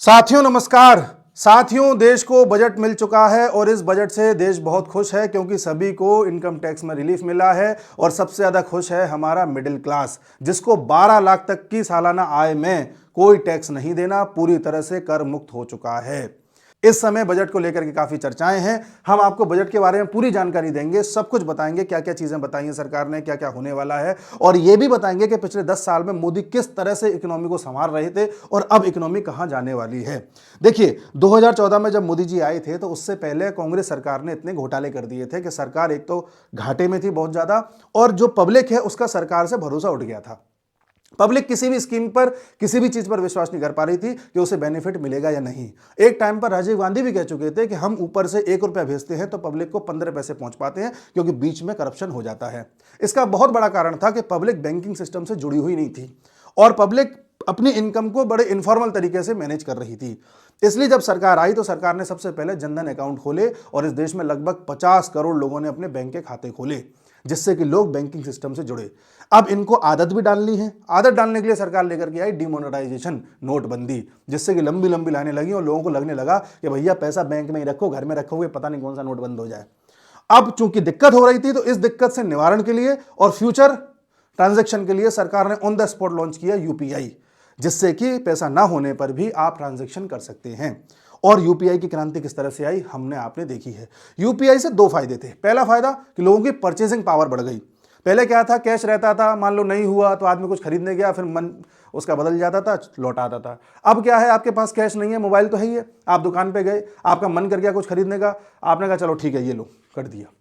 साथियों नमस्कार। साथियों, देश को बजट मिल चुका है और इस बजट से देश बहुत खुश है क्योंकि सभी को इनकम टैक्स में रिलीफ मिला है और सबसे ज्यादा खुश है हमारा मिडिल क्लास, जिसको 12 लाख तक की सालाना आय में कोई टैक्स नहीं देना, पूरी तरह से कर मुक्त हो चुका है। इस समय बजट को लेकर के काफी चर्चाएं हैं। हम आपको बजट के बारे में पूरी जानकारी देंगे, सब कुछ बताएंगे, क्या क्या चीजें बताई हैं सरकार ने, क्या क्या होने वाला है, और यह भी बताएंगे कि पिछले 10 साल में मोदी किस तरह से इकोनॉमी को संभाल रहे थे और अब इकोनॉमी कहां जाने वाली है। देखिए, 2014 में जब मोदी जी आए थे तो उससे पहले कांग्रेस सरकार ने इतने घोटाले कर दिए थे कि सरकार एक तो घाटे में थी बहुत ज्यादा, और जो पब्लिक है उसका सरकार से भरोसा उठ गया था। पब्लिक किसी भी स्कीम पर, किसी भी चीज पर विश्वास नहीं कर पा रही थी कि उसे बेनिफिट मिलेगा या नहीं। एक टाइम पर राजीव गांधी भी कह चुके थे कि हम ऊपर से 1 रुपया भेजते हैं तो पब्लिक को 15 पैसे पहुंच पाते हैं, क्योंकि बीच में करप्शन हो जाता है। इसका बहुत बड़ा कारण था कि पब्लिक बैंकिंग सिस्टम से जुड़ी हुई नहीं थी और पब्लिक अपनी इनकम को बड़े इनफॉर्मल तरीके से मैनेज कर रही थी। इसलिए जब सरकार आई तो सरकार ने सबसे पहले जनधन अकाउंट खोले और इस देश में लगभग 50 करोड़ लोगों ने अपने बैंक के खाते खोले, जिससे कि लोग बैंकिंग सिस्टम से जुड़े। अब इनको आदत भी डालनी है। आदत डालने के लिए सरकार लेकर के आई डिमोनेटाइजेशन, नोटबंदी, जिससे कि लंबी लंबी लाइनें लगी और लोगों को लगने लगा कि भैया पैसा बैंक में ही रखो, घर में रखोगे पता नहीं कौन सा नोट बंद हो जाए। अब चूंकि दिक्कत हो रही थी तो इस दिक्कत से निवारण के लिए और फ्यूचर ट्रांजैक्शन के लिए सरकार ने ऑन द स्पॉट लॉन्च किया यूपीआई, जिससे कि पैसा ना होने पर भी आप ट्रांजैक्शन कर सकते हैं। और यूपीआई की क्रांति किस तरह से आई हमने आपने देखी है। यूपीआई से 2 फायदे थे। पहला फायदा कि लोगों की परचेसिंग पावर बढ़ गई। पहले क्या था, कैश रहता था, मान लो नहीं हुआ तो आदमी कुछ खरीदने गया, फिर मन उसका बदल जाता था, लौट आता था। अब क्या है, आपके पास कैश नहीं है, मोबाइल तो है ही है, आप दुकान पे गए, आपका मन कर गया कुछ खरीदने का, आपने कहा चलो ठीक है ये लो, कर दिया।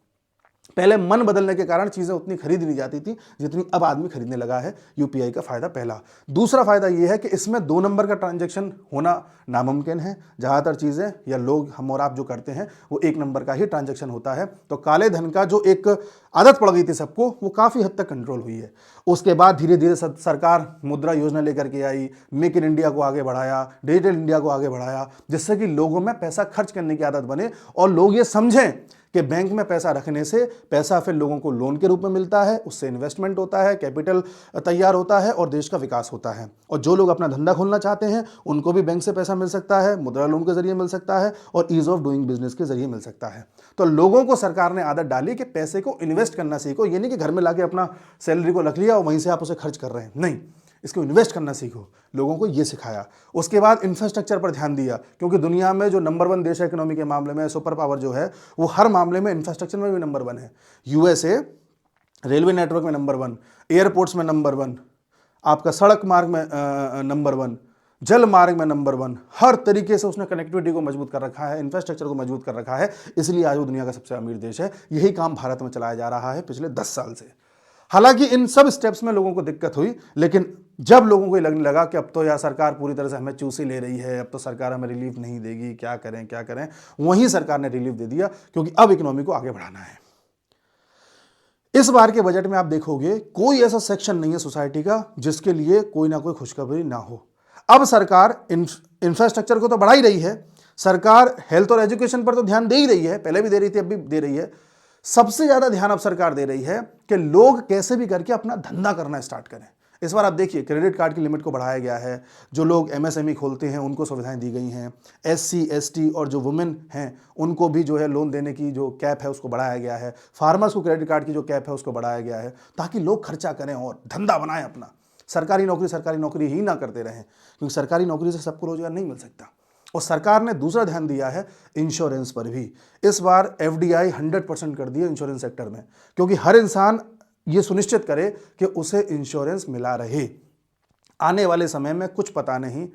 पहले मन बदलने के कारण चीजें उतनी खरीदी नहीं जाती थी जितनी अब आदमी खरीदने लगा है। यूपीआई का फायदा पहला। दूसरा फायदा यह है कि इसमें 2 नंबर का ट्रांजैक्शन होना नामुमकिन है। ज्यादातर चीजें या लोग, हम और आप जो करते हैं, वो 1 नंबर का ही ट्रांजैक्शन होता है। तो काले धन का जो एक आदत पड़ गई थी सबको, वो काफी हद तक कंट्रोल हुई है। उसके बाद धीरे धीरे सरकार मुद्रा योजना लेकर के आई, मेक इन इंडिया को आगे बढ़ाया, डिजिटल इंडिया को आगे बढ़ाया, जिससे कि लोगों में पैसा खर्च करने की आदत बने और लोग ये समझें कि बैंक में पैसा रखने से पैसा फिर लोगों को लोन के रूप में मिलता है, उससे इन्वेस्टमेंट होता है, कैपिटल तैयार होता है और देश का विकास होता है। और जो लोग अपना धंधा खोलना चाहते हैं उनको भी बैंक से पैसा मिल सकता है, मुद्रा लोन के जरिए मिल सकता है और ईज ऑफ डूइंग बिजनेस के जरिए मिल सकता है। तो लोगों को सरकार ने आदत डाली कि पैसे को इन्वेस्ट करना सीखो। ये नहीं कि घर में लाके अपना सैलरी को रख लिया और वहीं से आप उसे खर्च कर रहे हैं, नहीं, इसको इन्वेस्ट करना सीखो। लोगों को ये सिखाया। उसके बाद इंफ्रास्ट्रक्चर पर ध्यान दिया, क्योंकि दुनिया में जो नंबर 1 देश है इकोनॉमी के मामले में, सुपर पावर जो है, वो हर मामले में इंफ्रास्ट्रक्चर में भी नंबर 1 है। यूएसए रेलवे नेटवर्क में नंबर 1, एयरपोर्ट्स में नंबर 1, आपका सड़क मार्ग में नंबर 1, जल मार्ग में नंबर 1, हर तरीके से उसने कनेक्टिविटी को मजबूत कर रखा है, इंफ्रास्ट्रक्चर को मजबूत कर रखा है। इसलिए आज वो दुनिया का सबसे अमीर देश है। यही काम भारत में चलाया जा रहा है पिछले 10 साल से। हालांकि इन सब स्टेप्स में लोगों को दिक्कत हुई, लेकिन जब लोगों को ये लगने लगा कि अब तो यार सरकार पूरी तरह से हमें चूसी ले रही है, अब तो सरकार हमें रिलीफ नहीं देगी, क्या करें क्या करें, वहीं सरकार ने रिलीफ दे दिया, क्योंकि अब इकोनॉमी को आगे बढ़ाना है। इस बार के बजट में आप देखोगे कोई ऐसा सेक्शन नहीं है सोसाइटी का जिसके लिए कोई ना कोई खुशखबरी ना हो। अब सरकार इंफ्रास्ट्रक्चर को तो बढ़ा ही रही है, सरकार हेल्थ और एजुकेशन पर तो ध्यान दे ही रही है, पहले भी दे रही थी, अब भी दे रही है। सबसे ज्यादा ध्यान अब सरकार दे रही है कि लोग कैसे भी करके अपना धंधा करना स्टार्ट करें। इस बार आप देखिए, क्रेडिट कार्ड की लिमिट को बढ़ाया गया है, जो लोग एमएसएमई खोलते हैं उनको सुविधाएं दी गई हैं, एससी एसटी और जो वुमेन हैं उनको भी जो है लोन देने की जो कैप है उसको बढ़ाया गया है, फार्मर्स को क्रेडिट कार्ड की जो कैप है उसको बढ़ाया गया है, ताकि लोग खर्चा करें और धंधा बनाएं अपना। सरकारी नौकरी ही ना करते रहें, क्योंकि सरकारी नौकरी से सबको रोजगार नहीं मिल सकता। और सरकार ने दूसरा ध्यान दिया है इंश्योरेंस पर भी। इस बार एफडीआई 100% कर दिया इंश्योरेंस सेक्टर में, क्योंकि हर इंसान ये सुनिश्चित करे कि उसे इंश्योरेंस मिला रहे। आने वाले समय में कुछ पता नहीं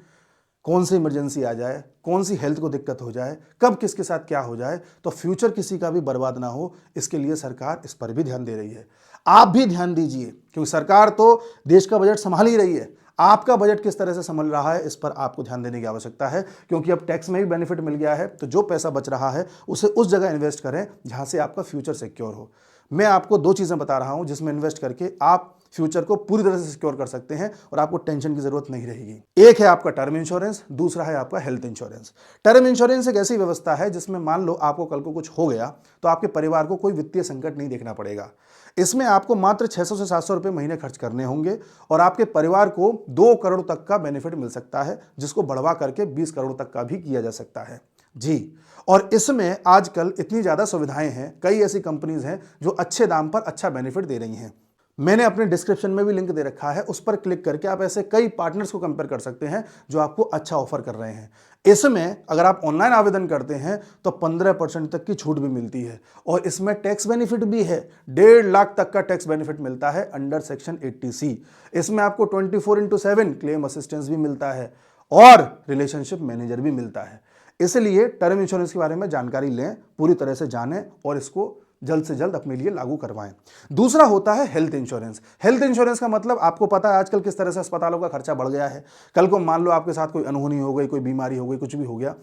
कौन सी इमरजेंसी आ जाए, कौन सी हेल्थ को दिक्कत हो जाए, कब किसके साथ क्या हो जाए, तो फ्यूचर किसी का भी बर्बाद ना हो, इसके लिए सरकार इस पर भी ध्यान दे रही है। आप भी ध्यान दीजिए, क्योंकि सरकार तो देश का बजट संभाल ही रही है। आपका बजट किस तरह से संभल रहा है, इस पर आपको ध्यान देने की आवश्यकता है, क्योंकि अब टैक्स में भी बेनिफिट मिल गया है। तो जो पैसा बच रहा है उसे उस जगह इन्वेस्ट करें जहां से आपका फ्यूचर सिक्योर हो। मैं आपको 2 चीजें बता रहा हूं जिसमें इन्वेस्ट करके आप फ्यूचर को पूरी तरह से सिक्योर कर सकते हैं और आपको टेंशन की जरूरत नहीं रहेगी। एक है आपका टर्म इंश्योरेंस, दूसरा है आपका हेल्थ इंश्योरेंस। टर्म इंश्योरेंस एक ऐसी व्यवस्था है जिसमें मान लो आपको कल को कुछ हो गया तो आपके परिवार को कोई वित्तीय संकट नहीं देखना पड़ेगा। इसमें आपको मात्र 600 से 700 रुपए महीने खर्च करने होंगे और आपके परिवार को 2 करोड़ तक का बेनिफिट मिल सकता है, जिसको बढ़वा करके 20 करोड़ तक का भी किया जा सकता है जी। और इसमें आजकल इतनी ज़्यादा सुविधाएं हैं, कई ऐसी कंपनीज हैं जो अच्छे दाम पर अच्छा बेनिफिट दे रही हैं। मैंने अपने डिस्क्रिप्शन में भी लिंक दे रखा है, उस पर क्लिक करके आप ऐसे कई पार्टनर्स को कंपेयर कर सकते हैं जो आपको अच्छा ऑफर कर रहे हैं। इसमें अगर आप ऑनलाइन आवेदन करते हैं तो 15% तक की छूट भी मिलती है और इसमें टैक्स बेनिफिट भी है। 1.5 लाख तक का टैक्स बेनिफिट मिलता है अंडर सेक्शन 80C। इसमें आपको 24/7 क्लेम असिस्टेंस भी मिलता है और रिलेशनशिप मैनेजर भी मिलता है। इसलिए टर्म इंश्योरेंस के बारे में जानकारी लें, पूरी तरह से जानें और इसको जल्द से जल्द अपने लिए लागू करवाएं। दूसरा होता है हेल्थ इंश्योरेंस। हेल्थ इंश्योरेंस का मतलब आपको पता है आजकल किस तरह से अस्पतालों का खर्चा बढ़ गया है। कल को मान लो आपके साथ कोई अनहोनी हो गई, कोई बीमारी हो गई, कुछ भी हो गया,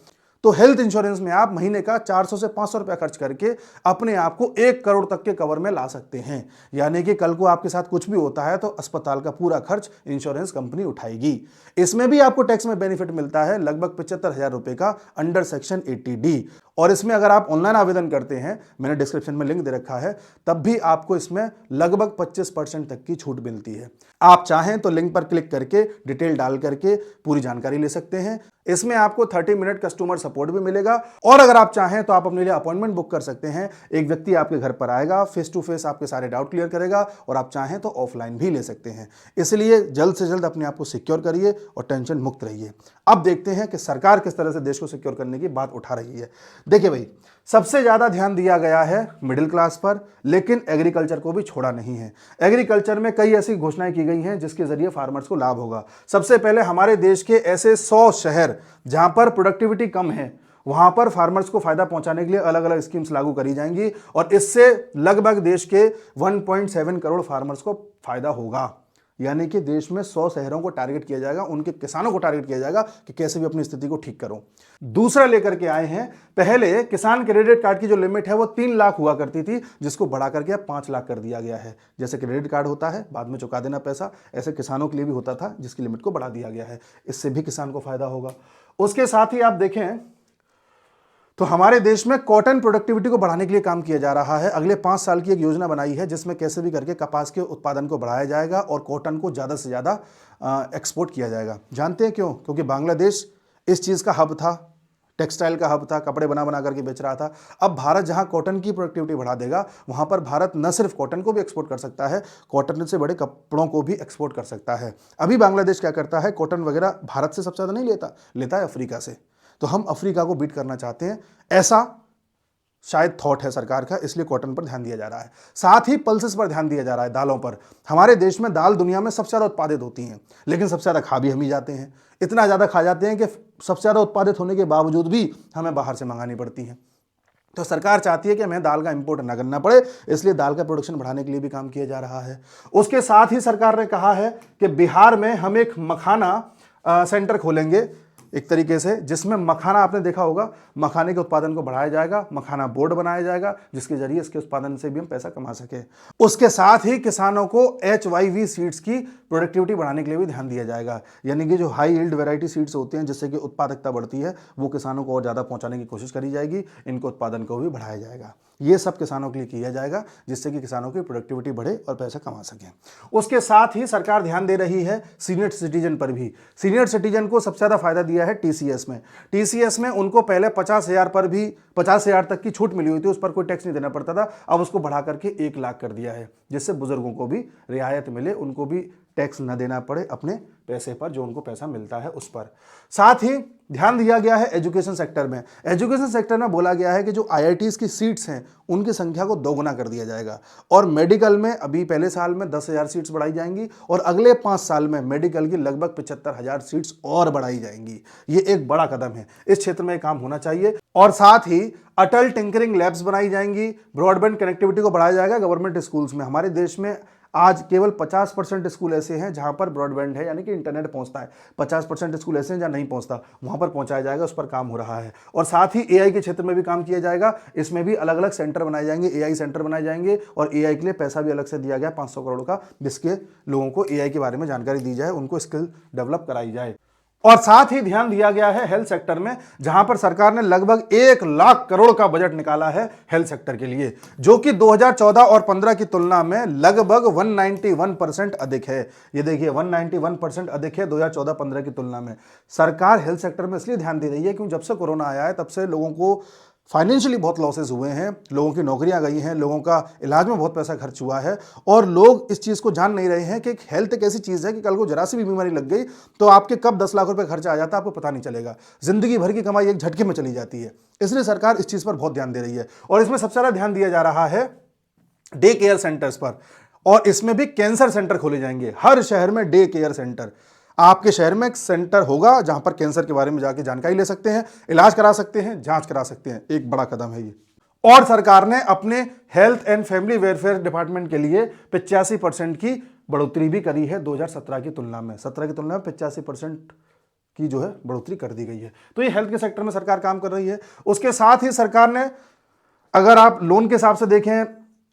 तो हेल्थ इंश्योरेंस में आप महीने का 400 से 500 रुपया खर्च करके अपने आप को 1 करोड़ तक के कवर में ला सकते हैं। यानी कि कल को आपके साथ कुछ भी होता है तो अस्पताल का पूरा खर्च इंश्योरेंस कंपनी उठाएगी। इसमें भी आपको टैक्स में बेनिफिट मिलता है लगभग 75,000 रुपए का अंडर सेक्शन 80D। और इसमें अगर आप ऑनलाइन आवेदन करते हैं, मैंने डिस्क्रिप्शन में लिंक दे रखा है, तब भी आपको इसमें लगभग 25% तक की छूट मिलती है। आप चाहें तो लिंक पर क्लिक करके डिटेल डाल करके पूरी जानकारी ले सकते हैं। इसमें आपको 30 मिनट कस्टमर सपोर्ट भी मिलेगा और अगर आप चाहें तो आप अपने लिए अपॉइंटमेंट बुक कर सकते हैं। एक व्यक्ति आपके घर पर आएगा, फेस टू फेस आपके सारे डाउट क्लियर करेगा और आप चाहें तो ऑफलाइन भी ले सकते हैं। इसलिए जल्द से जल्द अपने आप को सिक्योर करिए और टेंशन मुक्त रहिए। अब देखते हैं कि सरकार किस तरह से देश को सिक्योर करने की बात उठा रही है। देखिए भाई, सबसे ज्यादा ध्यान दिया गया है मिडिल क्लास पर, लेकिन एग्रीकल्चर को भी छोड़ा नहीं है। एग्रीकल्चर में कई ऐसी घोषणाएं की गई हैं जिसके जरिए फार्मर्स को लाभ होगा। सबसे पहले हमारे देश के ऐसे 100 शहर जहां पर प्रोडक्टिविटी कम है, वहां पर फार्मर्स को फायदा पहुंचाने के लिए अलग अलग स्कीम्स लागू करी जाएंगी और इससे लगभग देश के 1.7 करोड़ फार्मर्स को फायदा होगा। यानी कि देश में 100 शहरों को टारगेट किया जाएगा, उनके किसानों को टारगेट किया जाएगा कि कैसे भी अपनी स्थिति को ठीक करो। दूसरा लेकर के आए हैं, पहले किसान क्रेडिट कार्ड की जो लिमिट है वो 3 लाख हुआ करती थी, जिसको बढ़ा करके अब 5 लाख कर दिया गया है। जैसे क्रेडिट कार्ड होता है, बाद में चुका देना पैसा, ऐसे किसानों के लिए भी होता था, जिसकी लिमिट को बढ़ा दिया गया है। इससे भी किसान को फायदा होगा। उसके साथ ही आप देखें तो हमारे देश में कॉटन प्रोडक्टिविटी को बढ़ाने के लिए काम किया जा रहा है। अगले 5 साल की एक योजना बनाई है जिसमें कैसे भी करके कपास के उत्पादन को बढ़ाया जाएगा और कॉटन को ज़्यादा से ज़्यादा एक्सपोर्ट किया जाएगा। जानते हैं क्यों? क्योंकि बांग्लादेश इस चीज़ का हब था, टेक्सटाइल का हब था, कपड़े बना बना करके बेच रहा था। अब भारत जहां कॉटन की प्रोडक्टिविटी बढ़ा देगा, वहां पर भारत न सिर्फ कॉटन को भी एक्सपोर्ट कर सकता है, कॉटन से बड़े कपड़ों को भी एक्सपोर्ट कर सकता है। अभी बांग्लादेश क्या करता है, कॉटन वगैरह भारत से सबसे ज़्यादा नहीं लेता है अफ्रीका से। तो हम अफ्रीका को बीट करना चाहते हैं, ऐसा शायद थॉट है सरकार का, इसलिए कॉटन पर ध्यान दिया जा रहा है। साथ ही पल्सेस पर ध्यान दिया जा रहा है, दालों पर। हमारे देश में दाल दुनिया में सबसे ज़्यादा उत्पादित होती हैं, लेकिन सबसे ज़्यादा खा भी हम ही जाते हैं। इतना ज़्यादा खा जाते हैं कि सबसे ज़्यादा उत्पादित होने के बावजूद भी हमें बाहर से मंगानी पड़ती हैं। तो सरकार चाहती है कि हमें दाल का इंपोर्ट ना करना पड़े, इसलिए दाल का प्रोडक्शन बढ़ाने के लिए भी काम किया जा रहा है। उसके साथ ही सरकार ने कहा है कि बिहार में हम एक मखाना सेंटर खोलेंगे, एक तरीके से, जिसमें मखाना, आपने देखा होगा, मखाने के उत्पादन को बढ़ाया जाएगा, मखाना बोर्ड बनाया जाएगा जिसके जरिए इसके उत्पादन से भी हम पैसा कमा सके। उसके साथ ही किसानों को HYV सीड्स की प्रोडक्टिविटी बढ़ाने के लिए भी ध्यान दिया जाएगा। यानी कि जो हाई यील्ड वैरायटी सीड्स होते हैं जिससे कि उत्पादकता बढ़ती है, वो किसानों को और ज़्यादा पहुंचाने की कोशिश करी जाएगी, इनको उत्पादन को भी बढ़ाया जाएगा। ये सब किसानों के लिए किया जाएगा जिससे कि किसानों की प्रोडक्टिविटी बढ़े और पैसा कमा सकें। उसके साथ ही सरकार ध्यान दे रही है सीनियर सिटीजन पर भी। सीनियर सिटीजन को सबसे ज़्यादा फायदा दिया है TCS में। TCS में उनको पहले 50,000 पर भी 50,000 तक की छूट मिली हुई थी, उस पर कोई टैक्स नहीं देना पड़ता था। अब उसको बढ़ा करके 1 लाख कर दिया है, जिससे बुजुर्गों को भी रियायत मिले, उनको भी टैक्स न देना पड़े अपने पैसे पर, जो उनको पैसा मिलता है उस पर। साथ ही ध्यान दिया गया है एजुकेशन सेक्टर में। एजुकेशन सेक्टर में बोला गया है कि जो IITs की सीट्स हैं उनकी संख्या को दोगुना कर दिया जाएगा और मेडिकल में अभी पहले साल में 10,000 सीट्स बढ़ाई जाएंगी और अगले 5 साल में मेडिकल की लगभग 75,000 सीट्स और बढ़ाई जाएंगी। ये एक बड़ा कदम है, इस क्षेत्र में काम होना चाहिए। और साथ ही अटल टिंकरिंग लैब्स बनाई जाएंगी, ब्रॉडबैंड कनेक्टिविटी को बढ़ाया जाएगा गवर्नमेंट स्कूल्स में। हमारे देश में आज केवल 50% स्कूल ऐसे हैं जहां पर ब्रॉडबैंड है, यानी कि इंटरनेट पहुंचता है। 50% स्कूल ऐसे हैं जहां नहीं पहुंचता, वहां पर पहुंचाया जाएगा, उस पर काम हो रहा है। और साथ ही एआई के क्षेत्र में भी काम किया जाएगा। इसमें भी अलग अलग सेंटर बनाए जाएंगे, एआई सेंटर बनाए जाएंगे, और एआई के लिए पैसा भी अलग से दिया गया 500 करोड़ का, जिसके लोगों को एआई के बारे में जानकारी दी जाए, उनको स्किल डेवलप कराई जाए। और साथ ही ध्यान दिया गया है हेल्थ सेक्टर में, जहां पर सरकार ने लगभग 1 लाख करोड़ का बजट निकाला है हेल्थ सेक्टर के लिए, जो कि 2014 और 15 की तुलना में लगभग 191% अधिक है। ये देखिए 191% अधिक है 2014-15 की तुलना में। सरकार हेल्थ सेक्टर में इसलिए ध्यान दे रही है क्योंकि जब से कोरोना आया है तब से लोगों को फाइनेंशियली बहुत लॉसेस हुए हैं, लोगों की नौकरियां गई हैं, लोगों का इलाज में बहुत पैसा खर्च हुआ है, और लोग इस चीज़ को जान नहीं रहे हैं कि हेल्थ एक ऐसी चीज़ है कि कल को जरा सी भी बीमारी लग गई तो आपके कब 10 लाख रुपए खर्च आ जाता है आपको पता नहीं चलेगा। जिंदगी भर की कमाई एक झटके में चली जाती है। इसलिए सरकार इस चीज़ पर बहुत ध्यान दे रही है, और इसमें सबसे ज़्यादा ध्यान दिया जा रहा है डे केयर सेंटर्स पर, और इसमें भी कैंसर सेंटर खोले जाएंगे। हर शहर में डे केयर सेंटर, आपके शहर में एक सेंटर होगा जहां पर कैंसर के बारे में जाके जानकारी ले सकते हैं, इलाज करा सकते हैं, जांच करा सकते हैं। एक बड़ा कदम है ये। और सरकार ने अपने health and family welfare department के लिए 85% की बढ़ोतरी भी करी है 2017 की तुलना में। 17 की तुलना में 85% की जो है बढ़ोतरी कर दी गई है। तो ये हेल्थ के सेक्टर में सरकार काम कर रही है। उसके साथ ही सरकार ने, अगर आप लोन के हिसाब से देखें,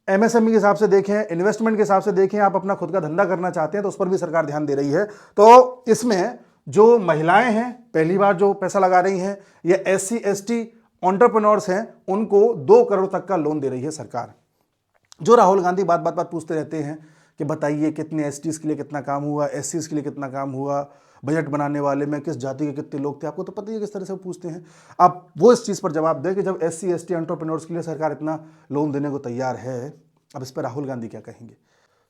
एमएसएमई के हिसाब से देखें, इन्वेस्टमेंट के हिसाब से देखें, आप अपना खुद का धंधा करना चाहते हैं तो उस पर भी सरकार ध्यान दे रही है। तो इसमें जो महिलाएं हैं पहली बार जो पैसा लगा रही हैं, या SC ST एंटरप्रेन्योर्स हैं, उनको 2 करोड़ तक का लोन दे रही है सरकार। जो राहुल गांधी बात बात बात पूछते रहते हैं कि बताइए कितने STs के लिए कितना काम हुआ, SCs के लिए कितना काम हुआ, बजट बनाने वाले में किस जाति के कितने लोग थे, आपको तो पता ही है किस तरह से वो पूछते हैं। आप वो इस चीज़ पर जवाब दें कि जब SC ST एंटरप्रेन्योर्स के लिए सरकार इतना लोन देने को तैयार है, अब इस पर राहुल गांधी क्या कहेंगे।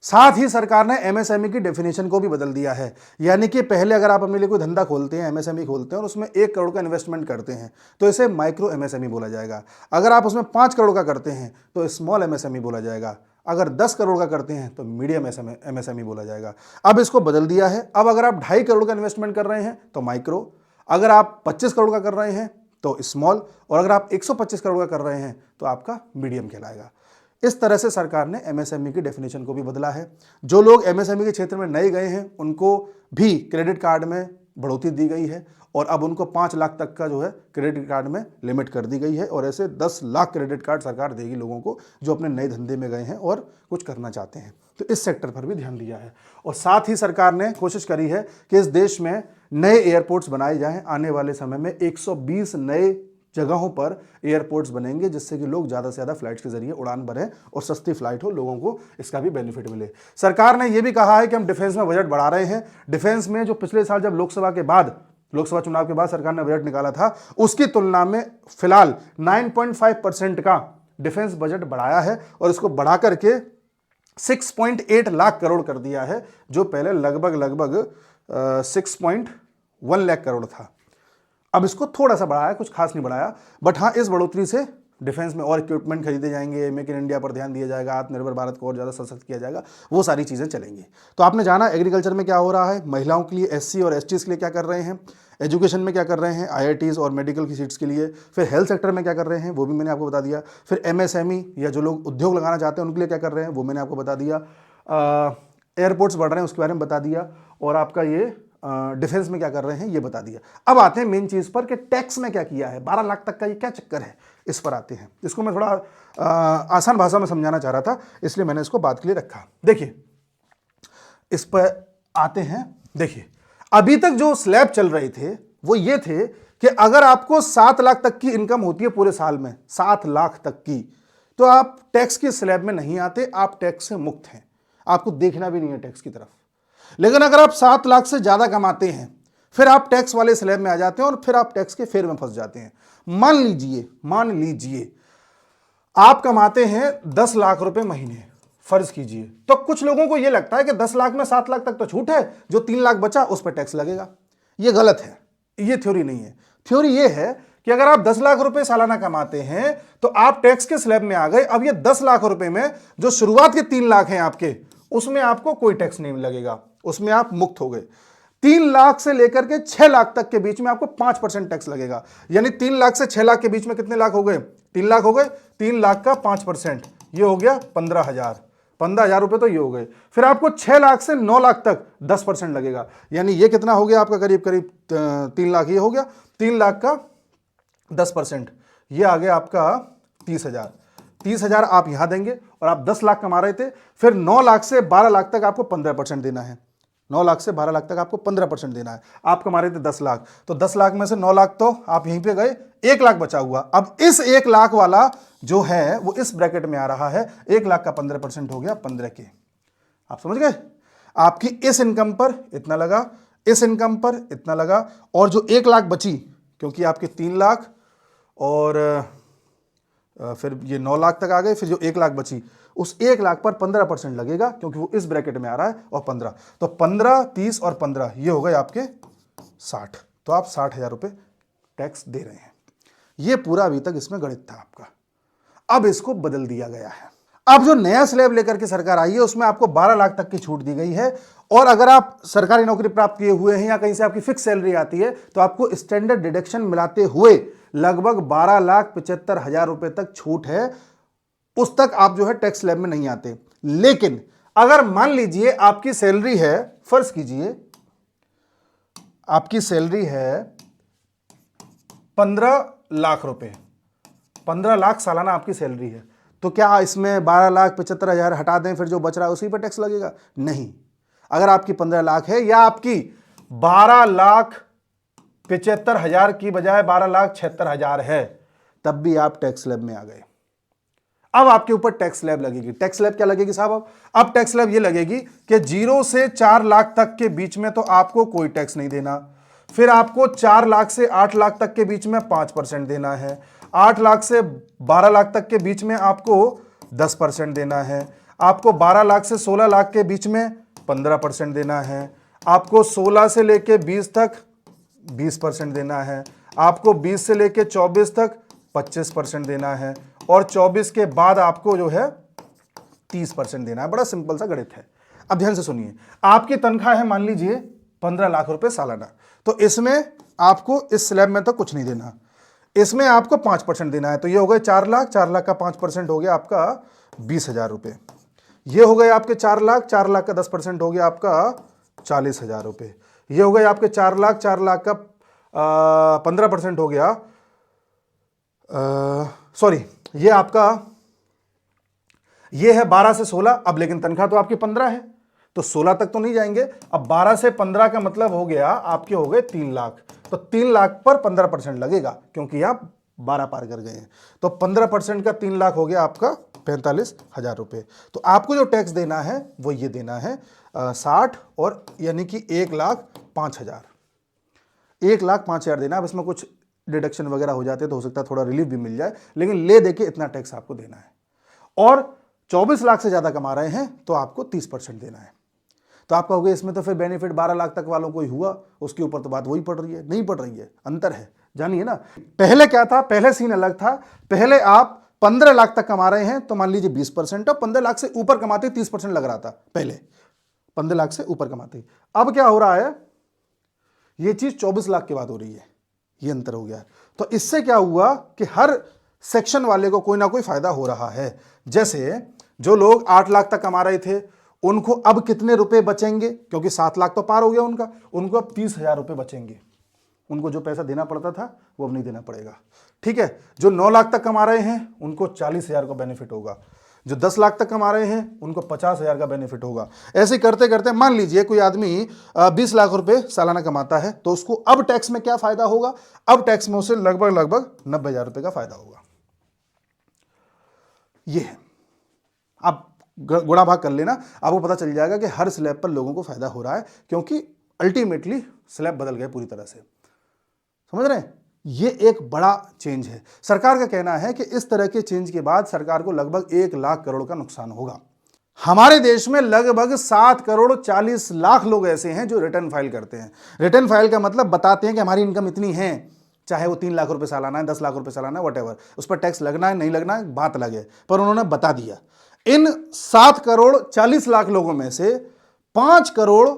साथ ही सरकार ने MSME की डेफिनेशन को भी बदल दिया है। यानी कि पहले अगर आप अपने लिए कोई धंधा खोलते हैं, MSME खोलते हैं और उसमें 1 करोड़ का इन्वेस्टमेंट करते हैं तो इसे माइक्रो MSME बोला जाएगा। अगर आप उसमें 5 करोड़ का करते हैं तो स्मॉल MSME बोला जाएगा। अगर 10 करोड़ का करते हैं तो मीडियम MSME बोला जाएगा। अब इसको बदल दिया है। अब अगर आप 2.5 करोड़ का इन्वेस्टमेंट कर रहे हैं तो माइक्रो, अगर आप 25 करोड़ का कर रहे हैं तो स्मॉल, और अगर आप 125 करोड़ का कर रहे हैं तो आपका मीडियम कहलाएगा। इस तरह से सरकार ने MSME की डेफिनेशन को भी बदला है। जो लोग MSME के क्षेत्र में नए गए हैं उनको भी क्रेडिट कार्ड में बढ़ोतरी दी गई है, और अब उनको 5 लाख तक का जो है क्रेडिट कार्ड में लिमिट कर दी गई है, और ऐसे 10 लाख क्रेडिट कार्ड सरकार देगी लोगों को जो अपने नए धंधे में गए हैं और कुछ करना चाहते हैं। तो इस सेक्टर पर भी ध्यान दिया है। और साथ ही सरकार ने कोशिश करी है कि इस देश में नए एयरपोर्ट्स बनाए जाएं। आने वाले समय में 120 नए जगहों पर एयरपोर्ट्स बनेंगे, जिससे कि लोग ज़्यादा से ज़्यादा फ्लाइट्स के जरिए उड़ान भरें और सस्ती फ्लाइट हो, लोगों को इसका भी बेनिफिट मिले। सरकार ने यह भी कहा है कि हम डिफेंस में बजट बढ़ा रहे हैं। डिफेंस में जो पिछले साल जब लोकसभा चुनाव के बाद सरकार ने बजट निकाला था, उसकी तुलना में फिलहाल 9.5% का डिफेंस बजट बढ़ाया है, और इसको बढ़ा करके 6.8 लाख करोड़ कर दिया है, जो पहले लगभग 6.1 लाख करोड़ था। अब इसको थोड़ा सा बढ़ाया, कुछ खास नहीं बढ़ाया, बट हाँ इस बढ़ोतरी से डिफेंस में और इक्विपमेंट खरीदे जाएंगे, मेक इन इंडिया पर ध्यान दिया जाएगा, आत्मनिर्भर भारत को और ज़्यादा सशक्त किया जाएगा, वो सारी चीज़ें चलेंगी। तो आपने जाना एग्रीकल्चर में क्या हो रहा है, महिलाओं के लिए SC और STs के लिए क्या कर रहे हैं, एजुकेशन में क्या कर रहे हैं, IITs और मेडिकल की सीट्स के लिए, फिर हेल्थ सेक्टर में क्या कर रहे हैं वो भी मैंने आपको बता दिया, फिर MSME या जो लोग उद्योग लगाना चाहते हैं उनके लिए क्या कर रहे हैं वो मैंने आपको बता दिया, एयरपोर्ट्स बढ़ रहे हैं उसके बारे में बता दिया, और आपका ये डिफेंस में क्या कर रहे हैं ये बता दिया। अब आते हैं मेन चीज पर कि टैक्स में क्या किया है, 12 लाख तक का ये क्या चक्कर है, इस पर आते हैं। इसको मैं थोड़ा आसान भाषा में समझाना चाह रहा था, इसलिए मैंने इसको बात के लिए रखा। देखिए इस पर आते हैं। देखिए अभी तक जो स्लैब चल रहे थे वो ये थे कि अगर आपको 7 लाख तक की इनकम होती है पूरे साल में, 7 लाख तक की, तो आप टैक्स के स्लैब में नहीं आते, आप टैक्स से मुक्त हैं, आपको देखना भी नहीं है टैक्स की तरफ। लेकिन अगर आप 7 लाख से ज्यादा कमाते हैं फिर आप टैक्स वाले स्लैब में आ जाते हैं और फिर आप टैक्स के फेर में फंस जाते हैं। मान लीजिए आप कमाते हैं 10 लाख रुपए महीने, फर्ज कीजिए, तो कुछ लोगों को यह लगता है कि 10 लाख में 7 लाख तक तो छूट है, जो 3 लाख बचा उस पर टैक्स लगेगा। यह गलत है, यह थ्योरी नहीं है। थ्योरी यह है कि अगर आप 10 लाख रुपए सालाना कमाते हैं तो आप टैक्स के स्लैब में आ गए। अब ये 10 लाख रुपए में जो शुरुआत के 3 लाख हैं आपके, उसमें आपको कोई टैक्स नहीं लगेगा, उसमें आप मुक्त हो गए। 3 लाख से लेकर के 6 लाख तक के बीच में आपको 5% टैक्स लगेगा। यानी 3 लाख से 6 लाख के बीच में कितने लाख हो गए, 3 लाख हो गए, 3 लाख का 5%, ये हो गया 15,000। 15,000 रुपये तो ये हो गए। फिर आपको 6 लाख से 9 लाख तक 10% लगेगा, यानी ये कितना हो गया आपका, करीब करीब 3 लाख। ये हो गया 3 लाख का 10%, ये आ गया आपका 30,000। 30,000 आप यहां देंगे और आप 10 लाख कमा रहे थे। फिर 9 लाख से 12 लाख तक आपको 15% देना है। 9 लाख से 12 लाख तक आपको 15% देना है। आप कमा रहे थे 10 लाख, तो 10 लाख में से 9 लाख तो आप यहीं पे गए, 1 लाख बचा हुआ। अब इस 1 लाख वाला जो है वो इस ब्रैकेट में आ रहा है। 1 लाख का 15% हो गया 15 के। आप समझ गए? आपकी इस इनकम पर इतना लगा, इस इनकम पर इतना लगा, और जो 1 लाख बची, क्योंकि आपके 3 लाख और फिर ये 9 लाख तक आ गए, फिर जो 1 लाख बची, उस 1 लाख पर 15% लगेगा, क्योंकि वो इस ब्रैकेट में आ रहा है, और 15, तो 15, 30 और 15 ये हो गए आपके 60। तो आप 60,000 रुपये टैक्स दे रहे हैं। ये पूरा अभी तक इसमें गणित था आपका। अब इसको बदल दिया गया है। अब जो नया स्लैब लेकर के सरकार आई है उसमें आपको 12 लाख तक की छूट दी गई है, और अगर आप सरकारी नौकरी प्राप्त किए हुए हैं या कहीं से आपकी फिक्स सैलरी आती है तो आपको स्टैंडर्ड डिडक्शन मिलाते हुए लगभग 12,75,000 रुपए तक छूट है। उस तक आप जो है टैक्स स्लैब में नहीं आते। लेकिन अगर मान लीजिए आपकी सैलरी है, फर्ज कीजिए आपकी सैलरी है 15 लाख रुपए, 15 लाख सालाना आपकी सैलरी है, तो क्या इसमें 12,75,000 हटा दें, फिर जो बच रहा है उसी पर टैक्स लगेगा? नहीं। अगर आपकी 15 लाख है या आपकी 12,75,000 की बजाय 12,76,000 है, तब भी आप टैक्स स्लैब में आ गए। अब आपके ऊपर टैक्स स्लैब लगेगी। टैक्स स्लैब क्या लगेगी साहब? अब टैक्स स्लैब ये लगेगी कि 0 से 4 लाख तक के बीच में तो आपको कोई टैक्स नहीं देना। फिर आपको 4 लाख से 8 लाख तक के बीच में 5% देना है। 8 लाख से 12 लाख तक के बीच में आपको 10% देना है। आपको 12 लाख से 16 लाख के बीच में 15% देना है। आपको 16 से लेके 20 तक 20% देना है। आपको 20 से लेके 24 तक 25% देना है, और 24 के बाद आपको जो है 30% देना है। बड़ा सिंपल सा गणित है। अब ध्यान से सुनिए, आपकी तनख्वाह है मान लीजिए 15 लाख रुपए सालाना, तो इसमें आपको इस स्लैब में तो कुछ नहीं देना, इसमें आपको 5% देना है। तो ये हो गए 4 लाख, 4 लाख का 5% हो गया आपका 20,000 रुपए। ये हो गए आपके 4 लाख, 4 लाख का 10% हो गया आपका 40,000 रुपए। ये हो गए आपके 4 लाख, 4 लाख का 15% हो गया, सॉरी ये आपका, ये है 12 से 16। अब लेकिन तनख्वाह तो आपकी 15 है, तो 16 तक तो नहीं जाएंगे। अब 12 से 15 का मतलब हो गया आपके हो गए 3 लाख, तो 3 लाख पर 15% लगेगा, क्योंकि आप 12 पार कर गए हैं। तो 15% का 3 लाख हो गया आपका 45,000 रुपए। तो आपको जो टैक्स देना है वो ये देना है 60, और यानी कि 1,05,000, 1,05,000 देना। अब इसमें कुछ डिडक्शन वगैरह हो जाते तो हो सकता है थोड़ा रिलीफ भी मिल जाए, लेकिन ले देके इतना टैक्स आपको देना है। और 24 लाख से ज्यादा कमा रहे हैं तो आपको 30% देना है। तो आप कहोगे इसमें तो फिर बेनिफिट 12 लाख तक वालों को ही हुआ, उसके ऊपर तो बात वही पड़ रही है। नहीं पड़ रही है, अंतर है, जानिए ना। पहले क्या था, पहले सीन अलग था। पहले आप 15 लाख तक कमा रहे हैं तो मान लीजिए 20%, और 15 लाख से ऊपर कमाते 30% लग रहा था पहले, 15 लाख से ऊपर कमाते। अब क्या हो रहा है, यह चीज 24 लाख के बाद हो रही है, ये अंतर हो गया। तो इससे क्या हुआ कि हर सेक्शन वाले को कोई ना कोई फायदा हो रहा है। जैसे जो लोग 8 लाख तक कमा रहे थे उनको अब कितने रुपए बचेंगे, क्योंकि 7 लाख तो पार हो गया उनका, उनको अब 30,000 रुपए बचेंगे। उनको जो पैसा देना पड़ता था वो अब नहीं देना पड़ेगा। ठीक है, जो 9 लाख तक कमा रहे हैं उनको 40,000 का बेनिफिट होगा, जो 10 लाख तक कमा रहे हैं उनको 50,000 का बेनिफिट होगा। ऐसे करते करते मान लीजिए कोई आदमी 20 लाख रुपए सालाना कमाता है, तो उसको अब टैक्स में क्या फायदा होगा? अब टैक्स में उसे लगभग 90,000 रुपए का फायदा होगा। ये है, आप गुणा भाग कर लेना, आपको पता चल जाएगा कि हर स्लैब पर लोगों को फायदा हो रहा है, क्योंकि अल्टीमेटली स्लैब बदल गए पूरी तरह से। समझ रहे हैं? ये एक बड़ा चेंज है। सरकार का कहना है कि इस तरह के चेंज के बाद सरकार को लगभग 1 लाख करोड़ का नुकसान होगा। हमारे देश में लगभग 7 करोड़ 40 लाख लोग ऐसे हैं जो रिटर्न फाइल करते हैं। रिटर्न फाइल का मतलब बताते हैं कि हमारी इनकम इतनी है, चाहे वो 3 लाख रुपए सालाना है, 10 लाख रुपए सालाना है, वटेवर, उस पर टैक्स लगना है नहीं लगना है बात अलग है, पर उन्होंने बता दिया। इन 7 करोड़ 40 लाख लोगों में से 5 करोड़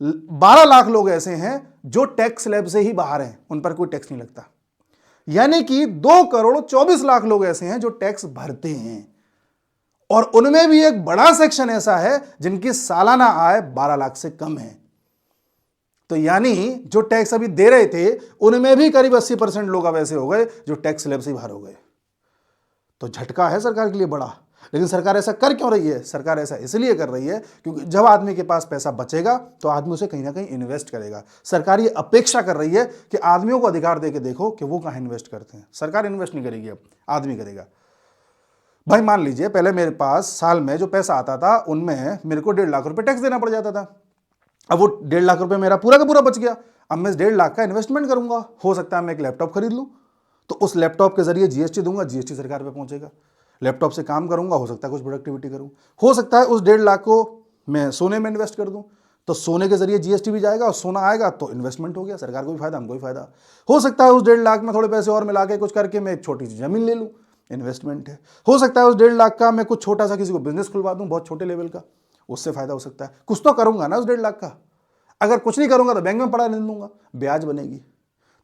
12 लाख लोग ऐसे हैं जो टैक्स स्लैब से ही बाहर हैं, उन पर कोई टैक्स नहीं लगता। यानी कि 2 करोड़ 24 लाख लोग ऐसे हैं जो टैक्स भरते हैं, और उनमें भी एक बड़ा सेक्शन ऐसा है जिनकी सालाना आय 12 लाख से कम है। तो यानी जो टैक्स अभी दे रहे थे उनमें भी करीब 80% लोग अब ऐसे हो गए जो टैक्स स्लैब से बाहर हो गए। तो झटका है सरकार के लिए बड़ा। लेकिन सरकार ऐसा कर क्यों रही है? सरकार ऐसा इसलिए कर रही है क्योंकि जब आदमी के पास पैसा बचेगा तो आदमी उसे कहीं ना कहीं इन्वेस्ट करेगा। सरकार ये अपेक्षा कर रही है कि आदमियों को अधिकार दे के देखो कि वो कहाँ इन्वेस्ट करते हैं। सरकार इन्वेस्ट नहीं करेगी, अब आदमी करेगा। भाई मान लीजिए पहले मेरे पास साल में जो पैसा आता था उनमें मेरे को 1.5 लाख रुपए टैक्स देना पड़ जाता था। अब वो 1.5 लाख रुपए मेरा पूरा का पूरा बच गया। अब मैं इस 1.5 लाख का इन्वेस्टमेंट करूंगा। हो सकता है मैं एक लैपटॉप खरीद लूं, तो उस लैपटॉप के जरिए जीएसटी दूंगा, जीएसटी सरकार पे पहुंचेगा। लैपटॉप से काम करूंगा, हो सकता है कुछ प्रोडक्टिविटी करूं। हो सकता है उस 1.5 लाख को मैं सोने में इन्वेस्ट कर दूं, तो सोने के जरिए जीएसटी भी जाएगा और सोना आएगा तो इन्वेस्टमेंट हो गया, सरकार को भी फायदा, हमको भी फायदा। हो सकता है उस 1.5 लाख में थोड़े पैसे और मिला के कुछ करके मैं एक छोटी सी जमीन ले लूं, इन्वेस्टमेंट है। हो सकता है उस 1.5 लाख का मैं कुछ छोटा सा किसी को बिजनेस खुलवा दूं, बहुत छोटे लेवल का, उससे फायदा हो सकता है। कुछ तो करूंगा ना उस 1.5 लाख का। अगर कुछ नहीं करूंगा तो बैंक में पड़ा रहने दूंगा, ब्याज बनेगी।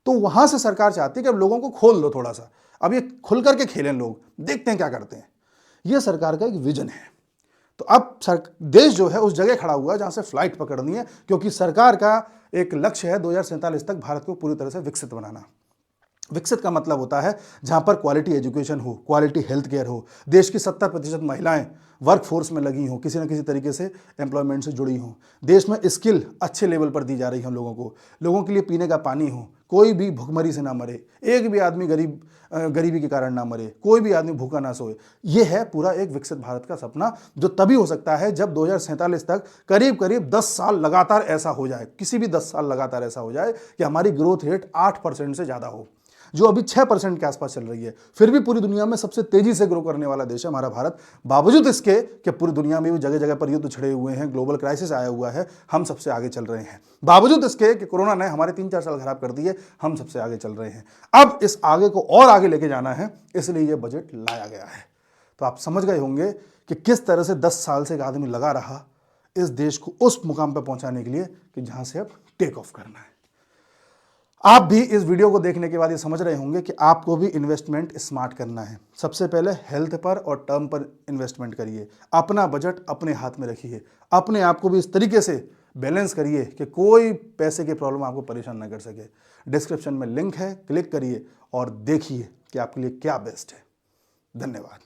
तो वहां से सरकार चाहती है कि अब लोगों को खोल दो थोड़ा सा, अब ये खुल करके खेलें लोग, देखते हैं क्या करते हैं। ये सरकार का एक विजन है। तो अब देश जो है उस जगह खड़ा हुआ है जहां से फ्लाइट पकड़नी है, क्योंकि सरकार का एक लक्ष्य है 2047 तक भारत को पूरी तरह से विकसित बनाना। विकसित का मतलब होता है जहां पर क्वालिटी एजुकेशन हो, क्वालिटी हेल्थ केयर हो, देश की 70% महिलाएं वर्क फोर्स में लगी हों, किसी न किसी तरीके से एम्प्लॉयमेंट से जुड़ी हों, देश में स्किल अच्छे लेवल पर दी जा रही हो लोगों के लिए पीने का पानी हो, कोई भी भुखमरी से ना मरे, एक भी आदमी गरीबी के कारण ना मरे, कोई भी आदमी भूखा ना सोए। यह है पूरा एक विकसित भारत का सपना, जो तभी हो सकता है जब 2047 तक करीब करीब 10 साल लगातार ऐसा हो जाए, किसी भी 10 साल लगातार ऐसा हो जाए कि हमारी ग्रोथ रेट 8% से ज़्यादा हो, जो अभी 6% के आसपास चल रही है। फिर भी पूरी दुनिया में सबसे तेजी से ग्रो करने वाला देश है हमारा भारत। बावजूद इसके कि पूरी दुनिया में भी जगह जगह पर युद्ध छिड़े हुए हैं, ग्लोबल क्राइसिस आया हुआ है, हम सबसे आगे चल रहे हैं। बावजूद इसके कि कोरोना ने हमारे 3-4 साल खराब कर दिए, हम सबसे आगे चल रहे हैं। अब इस आगे को और आगे लेके जाना है, इसलिए यह बजट लाया गया है। तो आप समझ गए होंगे कि किस तरह से 10 साल से एक आदमी लगा रहा इस देश को उस मुकाम पर पहुंचाने के लिए कि जहां से अब टेक ऑफ करना है। आप भी इस वीडियो को देखने के बाद ये समझ रहे होंगे कि आपको भी इन्वेस्टमेंट स्मार्ट करना है। सबसे पहले हेल्थ पर और टर्म पर इन्वेस्टमेंट करिए, अपना बजट अपने हाथ में रखिए, अपने आप को भी इस तरीके से बैलेंस करिए कि कोई पैसे की प्रॉब्लम आपको परेशान ना कर सके। डिस्क्रिप्शन में लिंक है, क्लिक करिए और देखिए कि आपके लिए क्या बेस्ट है। धन्यवाद।